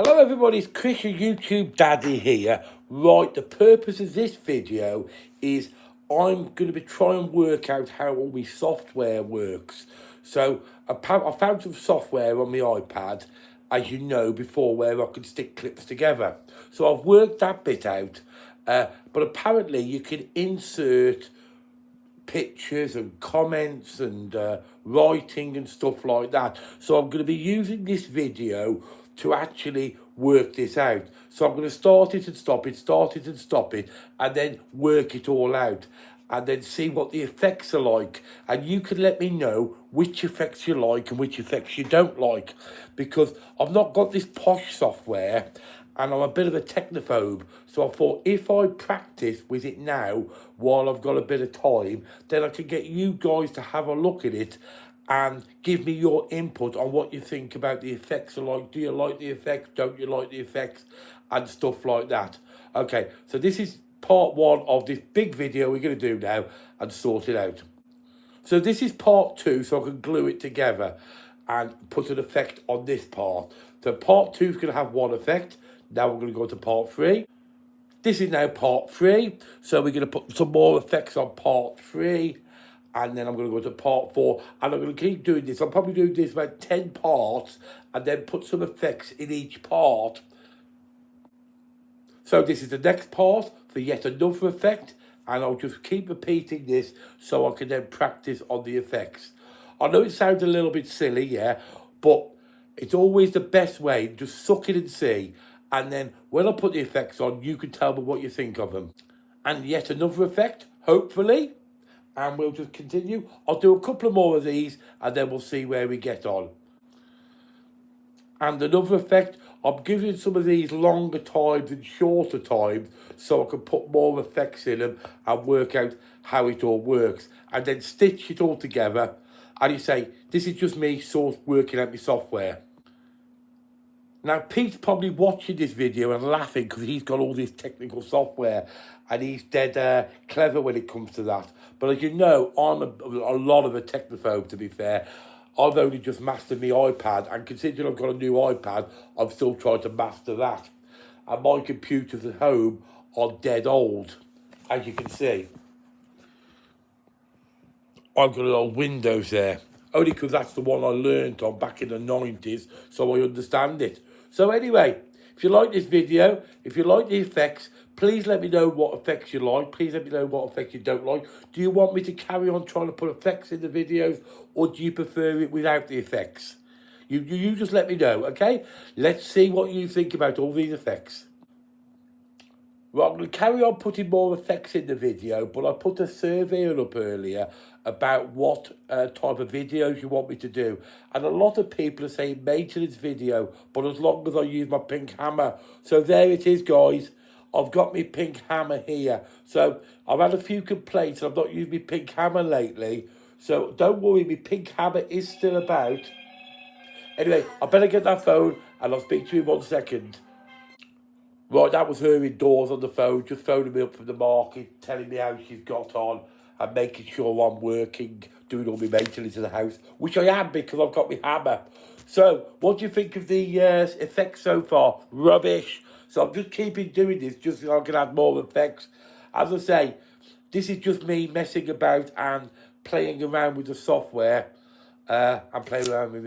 Hello everybody, it's Chris, your YouTube daddy here. Right, the purpose of this video is I'm going to be trying to work out how all my software works. So I found some software on my iPad, as you know before, where I can stick clips together. So I've worked that bit out, but apparently you can insert pictures and comments and writing and stuff like that. So I'm going to be using this video to actually work this out. So I'm going to start it and stop it, start it and stop it, and then work it all out. And then see what the effects are like. And you can let me know which effects you like and which effects you don't like. Because I've not got this posh software and I'm a bit of a technophobe. So I thought if I practice with it now while I've got a bit of time, then I can get you guys to have a look at it and give me your input on what you think about the effects are like. Do you like the effects? Don't you like the effects? And stuff like that. Okay, so this is part one of this big video we're going to do now and sort it out. So this is part two, so I can glue it together and put an effect on this part. So part two is going to have one effect. Now we're going to go to part three. This is now part three, so we're going to put some more effects on part three, and then I'm going to go to part four, and I'm going to keep doing this. I'm probably doing this about 10 parts, and then put some effects in each part. So this is the next part for yet another effect, and I'll just keep repeating this so I can then practice on the effects. I know it sounds a little bit silly, yeah, but it's always the best way. Just suck it and see. And then when I put the effects on, you can tell me what you think of them. And yet another effect, hopefully. And we'll just continue. I'll do a couple of more of these, and then we'll see where we get on. And another effect, I'm giving some of these longer times and shorter times so I can put more effects in them and work out how it all works. And then stitch it all together. And you say, this is just me sort of working out my software. Now, Pete's probably watching this video and laughing because he's got all this technical software and he's dead clever when it comes to that. But as you know, I'm a lot of a technophobe, to be fair. I've only just mastered my iPad, and considering I've got a new iPad, I'm still trying to master that. And my computers at home are dead old, as you can see. I've got an old Windows there, only because that's the one I learned on back in the 90s, so I understand it. So anyway, if you like this video, if you like the effects, please let me know what effects you like. Please let me know what effects you don't like. Do you want me to carry on trying to put effects in the videos, or do you prefer it without the effects? You just let me know, okay? Let's see what you think about all these effects. Well, I'm going to carry on putting more effects in the video, but I put a survey up earlier about what type of videos you want me to do. And a lot of people are saying maintenance video, but as long as I use my pink hammer. So there it is, guys. I've got my pink hammer here. So I've had a few complaints. I've not used my pink hammer lately. So don't worry, my pink hammer is still about. Anyway, I better get that phone and I'll speak to you in 1 second. Right, that was her indoors on the phone, just phoning me up from the market, telling me how she's got on and making sure I'm working, doing all my maintenance in the house, which I am because I've got my hammer. So, what do you think of the effects so far? Rubbish. So I'm just keeping doing this just so I can add more effects. As I say, this is just me messing about and playing around with the software and playing around with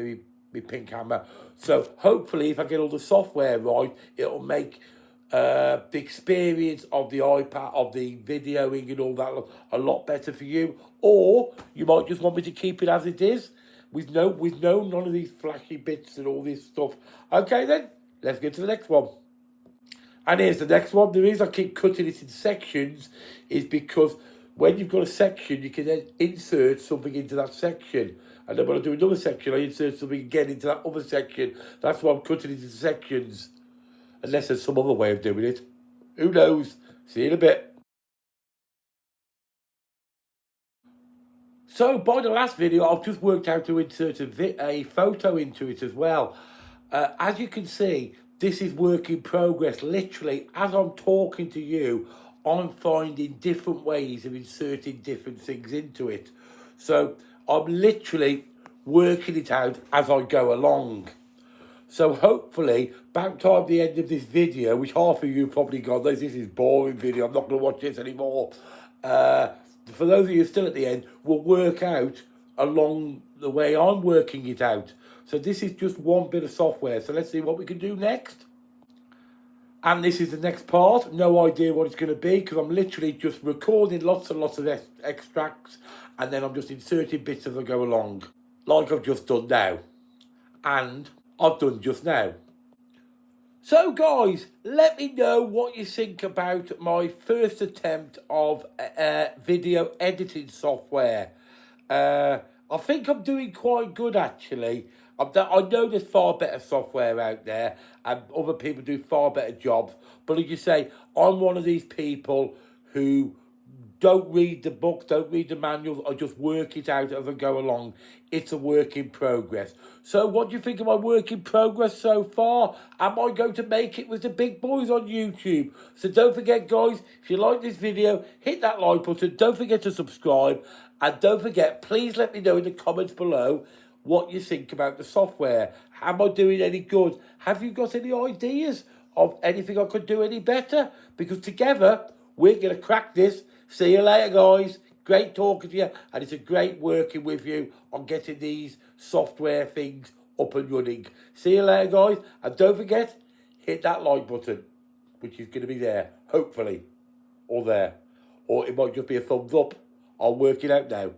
my pink hammer. So hopefully if I get all the software right, it'll make the experience of the iPad, of the videoing and all that a lot better for you. Or you might just want me to keep it as it is with none of these flashy bits and all this stuff. Okay then, let's get to the next one. And here's the next one. The reason I keep cutting it in sections is because when you've got a section, you can then insert something into that section. And then when I do another section, I insert something again into that other section. That's why I'm cutting it into sections. Unless there's some other way of doing it. Who knows? See you in a bit. So, by the last video, I've just worked out to insert a photo into it as well. As you can see, this is work in progress. Literally, as I'm talking to you, I'm finding different ways of inserting different things into it. So, I'm literally working it out as I go along. So hopefully, back time the end of this video, which half of you probably gone, this is boring video, I'm not going to watch this anymore. For those of you still at the end, we'll work out along the way I'm working it out. So this is just one bit of software. So let's see what we can do next. And this is the next part. No idea what it's going to be because I'm literally just recording lots and lots of extracts and then I'm just inserting bits as I go along, like I've just done now. And I've done just now. So guys, let me know what you think about my first attempt of video editing software. I think I'm doing quite good actually. I know there's far better software out there and other people do far better jobs. But like you say, I'm one of these people who don't read the books, don't read the manuals, I just work it out as I go along. It's a work in progress. So what do you think of my work in progress so far? Am I going to make it with the big boys on YouTube? So don't forget guys, if you like this video, hit that like button, don't forget to subscribe, and don't forget, please let me know in the comments below what you think about the software. Am I doing any good? Have you got any ideas of anything I could do any better? Because together, we're going to crack this. See you later, guys. Great talking to you, and it's a great working with you on getting these software things up and running. See you later, guys, and don't forget, hit that like button, which is going to be there, hopefully, or there. Or it might just be a thumbs up. I'll work it out now.